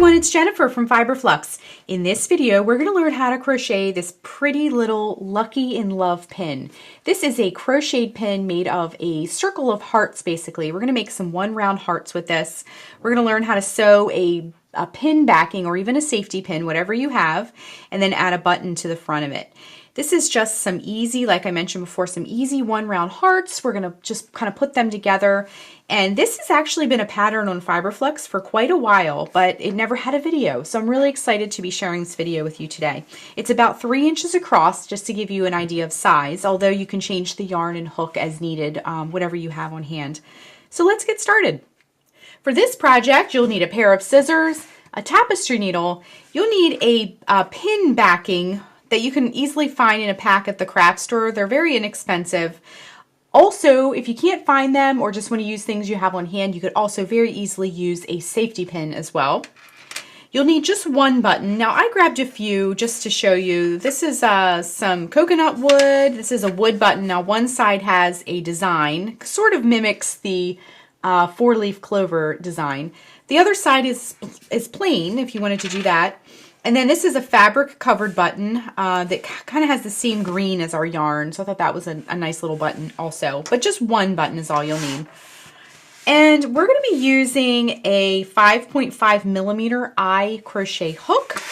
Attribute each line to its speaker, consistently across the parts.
Speaker 1: everyone, it's Jennifer from Flux. In this video, we're going to learn how to crochet this pretty little Lucky in Love pin. This is a crocheted pin made of a circle of hearts, basically. We're going to make some one round hearts with this. We're going to learn how to sew a pin backing or even a safety pin, whatever you have, and then add a button to the front of it. This is just some easy, like I mentioned before, some easy one round hearts. We're going to just kind of put them together. And this has actually been a pattern on Flux for quite a while, but it never had a video. So I'm really excited to be sharing this video with you today. It's about 3 inches across, just to give you an idea of size, although you can change the yarn and hook as needed, whatever you have on hand. So let's get started. For this project, you'll need a pair of scissors, a tapestry needle. You'll need a pin backing that you can easily find in a pack at the craft store. They're very inexpensive. Also, if you can't find them or just want to use things you have on hand, you could also very easily use a safety pin as well. You'll need just one button. Now, I grabbed a few just to show you. This is some coconut wood. This is a wood button. Now, one side has a design, sort of mimics the 4-leaf clover design. The other side is plain, if you wanted to do that. And then this is a fabric covered button that kind of has the same green as our yarn. So I thought that was a nice little button also. But just one button is all you'll need. And we're going to be using a 5.5 millimeter eye crochet hook.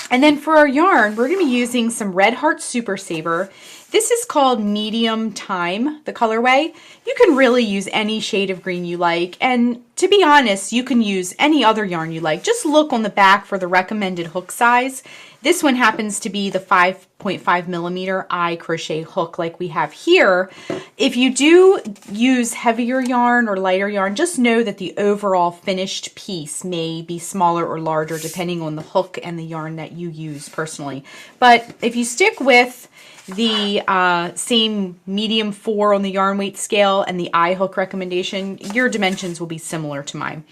Speaker 1: And then for our yarn, we're going to be using some Red Heart Super Saver. This is called Medium Time, the colorway. You can really use any shade of green you like. And to be honest, you can use any other yarn you like. Just look on the back for the recommended hook size. This one happens to be the 5.5 millimeter eye crochet hook like we have here. If you do use heavier yarn or lighter yarn, just know that the overall finished piece may be smaller or larger depending on the hook and the yarn that you use personally. But if you stick with the same medium 4 on the yarn weight scale and the eye hook recommendation, your dimensions will be similar to mine.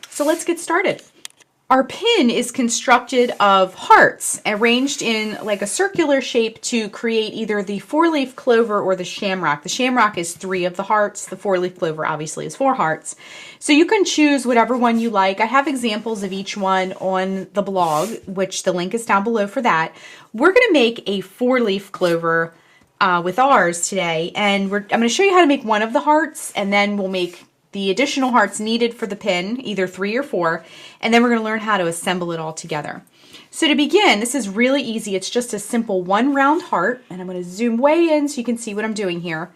Speaker 1: So let's get started. Our pin is constructed of hearts arranged in like a circular shape to create either the 4-leaf clover or the shamrock. The shamrock is 3 of the hearts. The 4-leaf clover obviously is 4 hearts. So you can choose whatever one you like. I have examples of each one on the blog, which the link is down below for that. We're going to make a 4-leaf clover with ours today, and I'm going to show you how to make one of the hearts, and then we'll make the additional hearts needed for the pin, either 3 or 4, and then we're going to learn how to assemble it all together. So to begin, this is really easy. It's just a simple one round heart, and I'm going to zoom way in so you can see what I'm doing here.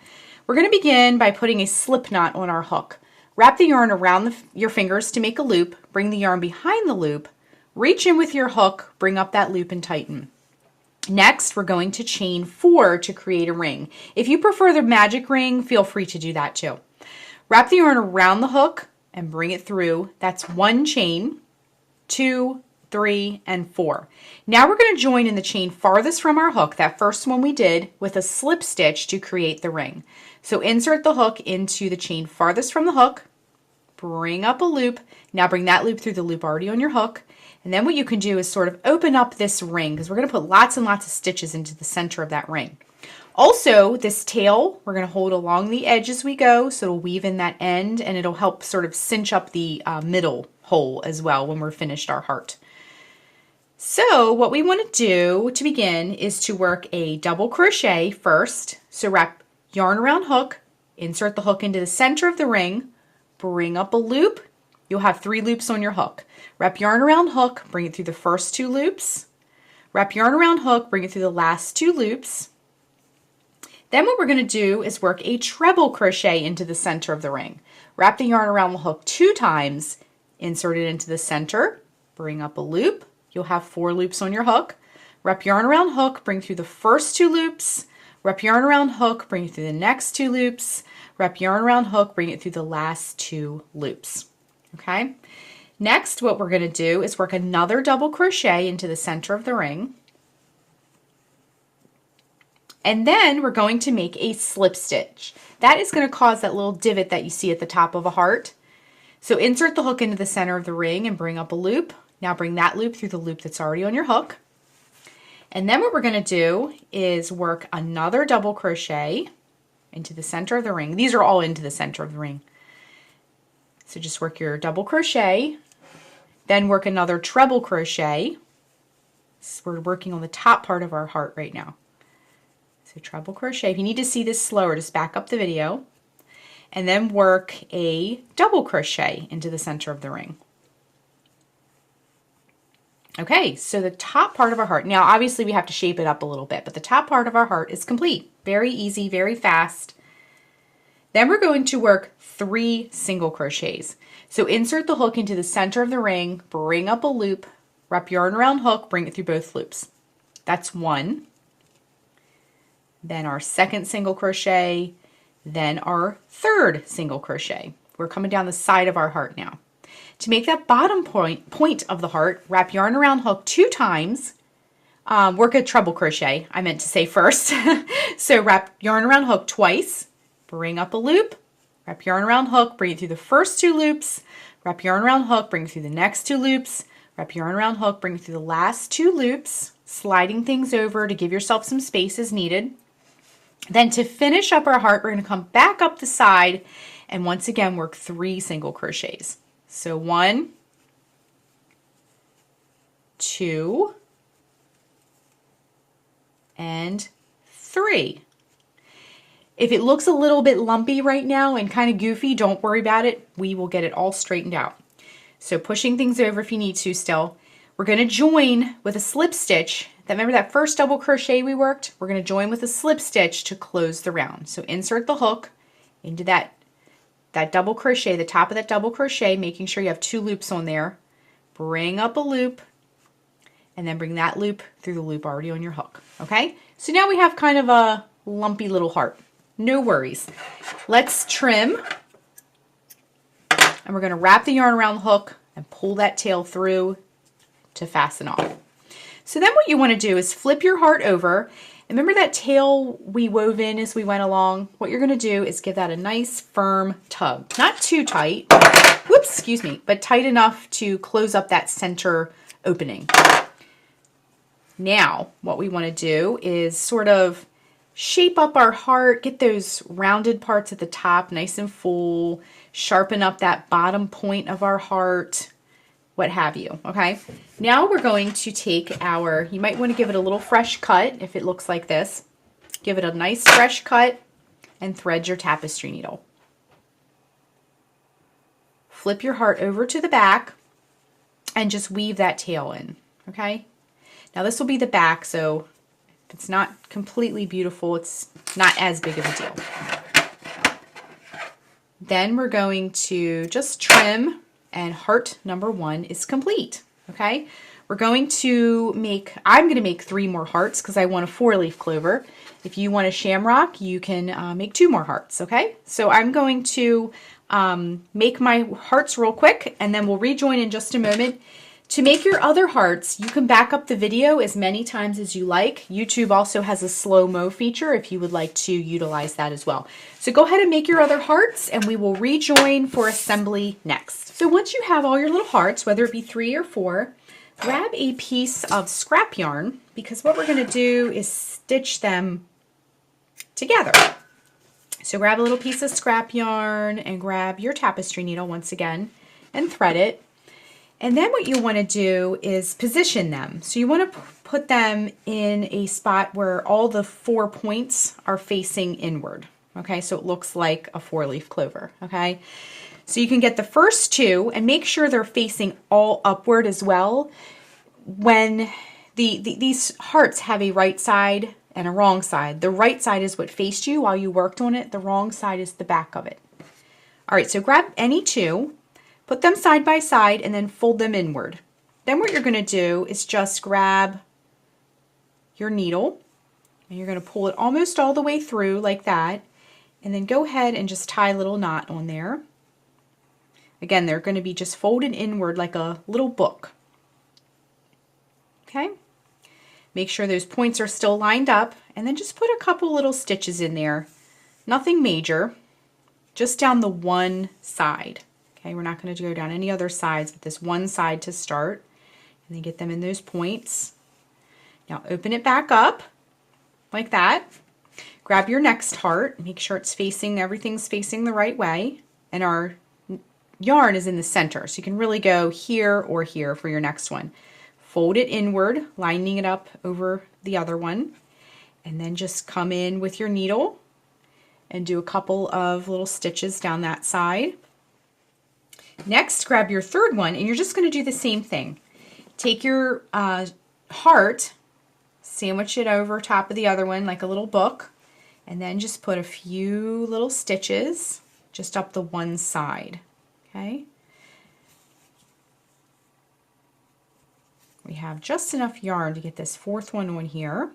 Speaker 1: We're going to begin by putting a slip knot on our hook. Wrap the yarn around your fingers to make a loop, bring the yarn behind the loop, reach in with your hook, bring up that loop and tighten. Next, we're going to chain 4 to create a ring. If you prefer the magic ring, feel free to do that too. Wrap the yarn around the hook and bring it through. That's 1 chain, 2, 3, and 4. Now we're going to join in the chain farthest from our hook, that first one we did, with a slip stitch to create the ring. So insert the hook into the chain farthest from the hook, bring up a loop. Now bring that loop through the loop already on your hook. And then what you can do is sort of open up this ring, because we're going to put lots and lots of stitches into the center of that ring. Also, this tail, we're going to hold along the edge as we go, so it'll weave in that end, and it'll help sort of cinch up the middle hole as well when we're finished our heart. So what we want to do to begin is to work a double crochet first. So wrap yarn around hook, insert the hook into the center of the ring, bring up a loop. You'll have 3 loops on your hook. Wrap yarn around hook, bring it through the first 2 loops. Wrap yarn around hook, bring it through the last 2 loops. Then what we're going to do is work a treble crochet into the center of the ring. Wrap the yarn around the hook 2 times, insert it into the center, bring up a loop. You'll have 4 loops on your hook. Wrap yarn around hook, bring through the first 2 loops. Wrap yarn around hook, bring it through the next 2 loops. Wrap yarn around hook, bring it through the last 2 loops. Okay? Next, what we're going to do is work another double crochet into the center of the ring. And then we're going to make a slip stitch. That is going to cause that little divot that you see at the top of a heart. So insert the hook into the center of the ring and bring up a loop. Now bring that loop through the loop that's already on your hook. And then what we're going to do is work another double crochet into the center of the ring. These are all into the center of the ring. So just work your double crochet, Then work another treble crochet. So we're working on the top part of our heart right now. So treble crochet. If you need to see this slower, just back up the video. And then work a double crochet into the center of the ring. Okay, so the top part of our heart, now obviously we have to shape it up a little bit, but the top part of our heart is complete. Very easy, very fast. Then we're going to work 3 single crochets. So insert the hook into the center of the ring, bring up a loop, wrap yarn around hook, bring it through both loops. That's 1. Then our second single crochet, then our third single crochet. We're coming down the side of our heart now. To make that bottom point of the heart, wrap yarn around hook 2 times. Work a treble crochet, I meant to say first. So wrap yarn around hook twice, bring up a loop, wrap yarn around hook, bring it through the first 2 loops, wrap yarn around hook, bring it through the next 2 loops, wrap yarn around hook, bring it through the last 2 loops, sliding things over to give yourself some space as needed. Then to finish up our heart, we're going to come back up the side and once again work 3 single crochets. So 1, 2, and 3. If it looks a little bit lumpy right now and kind of goofy, don't worry about it. We will get it all straightened out. So pushing things over if you need to still. We're going to join with a slip stitch. Remember that first double crochet we worked? We're going to join with a slip stitch to close the round. So insert the hook into that double crochet, the top of that double crochet, making sure you have 2 loops on there. Bring up a loop and then bring that loop through the loop already on your hook. Okay? So now we have kind of a lumpy little heart. No worries. Let's trim. And we're going to wrap the yarn around the hook and pull that tail through to fasten off. So then what you want to do is flip your heart over. And remember that tail we wove in as we went along? What you're going to do is give that a nice firm tug. Not too tight, whoops, excuse me, but tight enough to close up that center opening. Now, what we want to do is sort of shape up our heart, get those rounded parts at the top nice and full, sharpen up that bottom point of our heart, what have you, okay? Now we're going to take our, you might want to give it a little fresh cut if it looks like this. Give it a nice fresh cut and thread your tapestry needle. Flip your heart over to the back and just weave that tail in, okay? Now this will be the back, so if it's not completely beautiful, it's not as big of a deal. Then we're going to just trim, and heart number 1 is complete, okay? We're going to make, I'm going to make 3 more hearts because I want a 4-leaf clover. If you want a shamrock, you can make 2 more hearts, okay? So I'm going to make my hearts real quick, and then we'll rejoin in just a moment. To make your other hearts, you can back up the video as many times as you like. YouTube also has a slow-mo feature if you would like to utilize that as well. So go ahead and make your other hearts and we will rejoin for assembly next. So once you have all your little hearts, whether it be 3 or 4, grab a piece of scrap yarn because what we're going to do is stitch them together. So grab a little piece of scrap yarn and grab your tapestry needle once again and thread it. And then what you want to do is position them. So you want to put them in a spot where all the 4 points are facing inward. Okay, so it looks like a 4-leaf clover. Okay, so you can get the first 2 and make sure they're facing all upward as well. When these hearts have a right side and a wrong side. The right side is what faced you while you worked on it. The wrong side is the back of it. All right, so grab any 2. Put them side by side and then fold them inward. Then what you're going to do is just grab your needle and you're going to pull it almost all the way through like that. And then go ahead and just tie a little knot on there. Again, they're going to be just folded inward like a little book. Okay? Make sure those points are still lined up and then just put a couple little stitches in there. Nothing major, just down the one side. Okay, we're not going to go down any other sides, but this one side to start. And then get them in those points. Now open it back up like that. Grab your next heart. Make sure it's facing, everything's facing the right way. And our yarn is in the center. So you can really go here or here for your next one. Fold it inward, lining it up over the other one, and then just come in with your needle and do a couple of little stitches down that side. Next, grab your third one, and you're just going to do the same thing. Take your heart, sandwich it over top of the other one like a little book, and then just put a few little stitches just up the one side. Okay? We have just enough yarn to get this fourth one on here.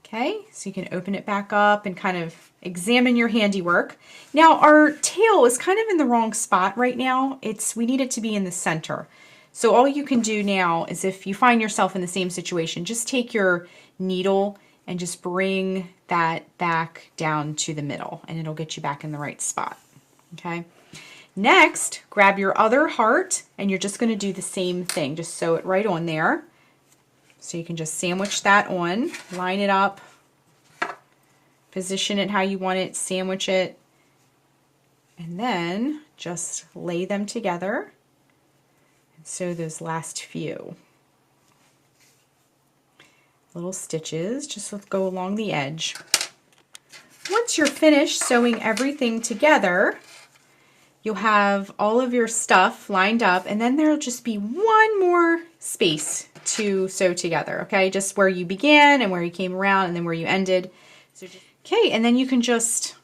Speaker 1: Okay, so you can open it back up and kind of examine your handiwork. Now our tail is kind of in the wrong spot right now. We need it to be in the center. So all you can do now is, if you find yourself in the same situation, just take your needle and just bring that back down to the middle, and it'll get you back in the right spot. Okay. Next, grab your other heart, and you're just going to do the same thing. Just sew it right on there. So you can just sandwich that on, line it up, position it how you want it, sandwich it, and then just lay them together and sew those last few little stitches. Just go along the edge. Once you're finished sewing everything together, you'll have all of your stuff lined up, and then there'll just be one more space to sew together, okay? Just where you began and where you came around and then where you ended. Okay, and then you can just,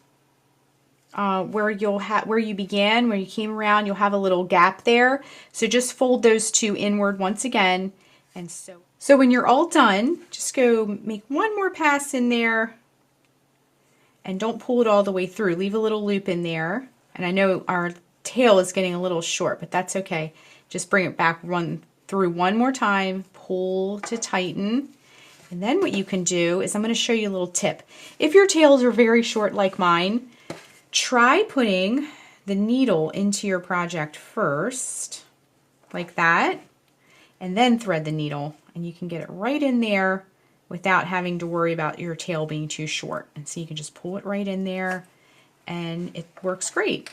Speaker 1: where you began, where you came around, you'll have a little gap there. So just fold those two inward once again and sew. So when you're all done, just go make one more pass in there and don't pull it all the way through. Leave a little loop in there. And I know our tail is getting a little short, but that's okay. Just bring it back, run through one more time, pull to tighten. And then what you can do is, I'm going to show you a little tip. If your tails are very short like mine, try putting the needle into your project first, like that, and then thread the needle. And you can get it right in there without having to worry about your tail being too short. And so you can just pull it right in there, and it works great.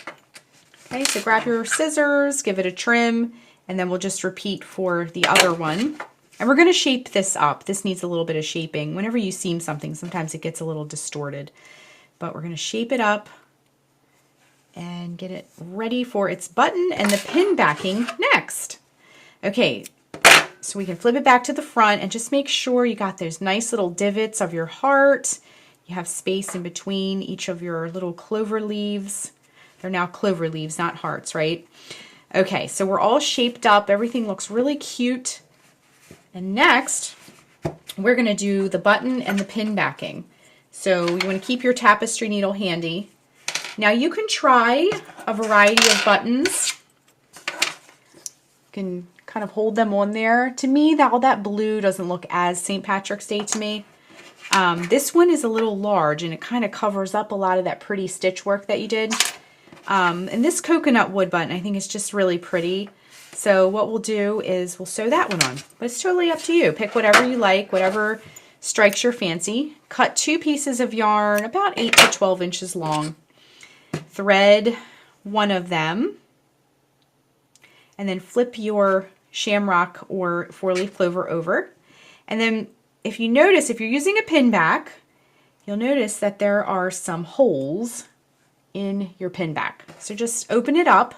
Speaker 1: Okay, so grab your scissors, give it a trim, and then we'll just repeat for the other one. And we're going to shape this up. This needs a little bit of shaping. Whenever you seam something, sometimes it gets a little distorted. But we're going to shape it up and get it ready for its button and the pin backing next. Okay, so we can flip it back to the front and just make sure you got those nice little divots of your heart. You have space in between each of your little clover leaves. They're now clover leaves, not hearts, right? Okay, so we're all shaped up. Everything looks really cute. And next, we're going to do the button and the pin backing. So you want to keep your tapestry needle handy. Now you can try a variety of buttons. You can kind of hold them on there. To me, all that blue doesn't look as St. Patrick's Day to me. This one is a little large, and it kind of covers up a lot of that pretty stitch work that you did. And this coconut wood button, I think, is just really pretty. So what we'll do is we'll sew that one on. But it's totally up to you. Pick whatever you like, whatever strikes your fancy. Cut 2 pieces of yarn about 8 to 12 inches long. Thread one of them. And then flip your shamrock or 4-leaf clover over. And then if you notice, if you're using a pin back, you'll notice that there are some holes in your pin back. So just open it up,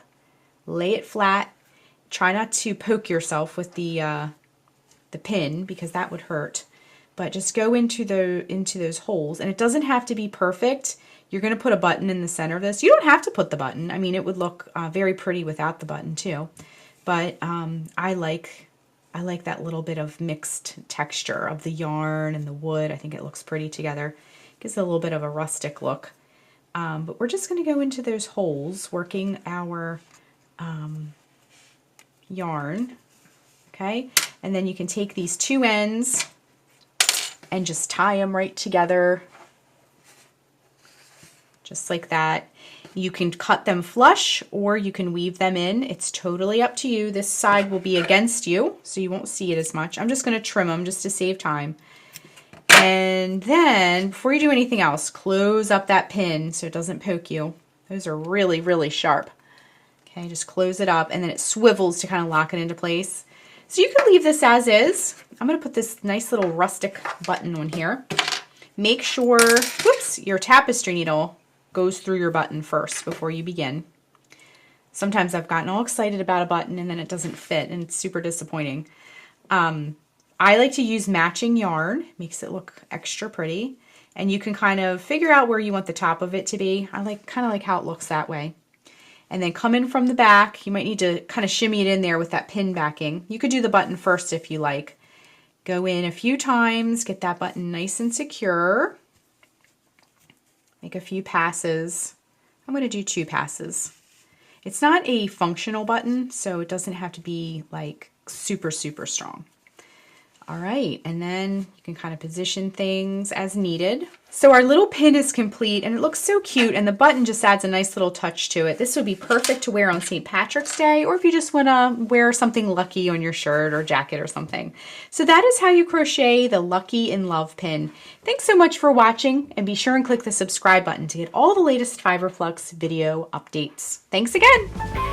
Speaker 1: lay it flat. Try not to poke yourself with the pin, because that would hurt. But just go into those holes, and it doesn't have to be perfect. You're going to put a button in the center of this. You don't have to put the button. I mean, it would look very pretty without the button too. But I like that little bit of mixed texture of the yarn and the wood. I think it looks pretty together. Gives it a little bit of a rustic look. But we're just going to go into those holes, working our yarn, okay? And then you can take these 2 ends and just tie them right together, just like that. You can cut them flush, or you can weave them in. It's totally up to you. This side will be against you, so you won't see it as much. I'm just going to trim them just to save time. And then, before you do anything else, close up that pin so it doesn't poke you. Those are really, really sharp. Okay, just close it up and then it swivels to kind of lock it into place. So you can leave this as is. I'm going to put this nice little rustic button on here. Make sure, whoops, your tapestry needle goes through your button first before you begin. Sometimes I've gotten all excited about a button and then it doesn't fit and it's super disappointing. I like to use matching yarn, makes it look extra pretty. And you can kind of figure out where you want the top of it to be. I kind of like how it looks that way. And then come in from the back. You might need to kind of shimmy it in there with that pin backing. You could do the button first if you like. Go in a few times, get that button nice and secure. Make a few passes. I'm going to do 2 passes. It's not a functional button, so it doesn't have to be like super, super strong. All right, and then you can kind of position things as needed. So our little pin is complete and it looks so cute and the button just adds a nice little touch to it. This would be perfect to wear on St. Patrick's Day or if you just want to wear something lucky on your shirt or jacket or something. So that is how you crochet the Lucky in Love pin. Thanks so much for watching and be sure and click the subscribe button to get all the latest Fiber Flux video updates. Thanks again.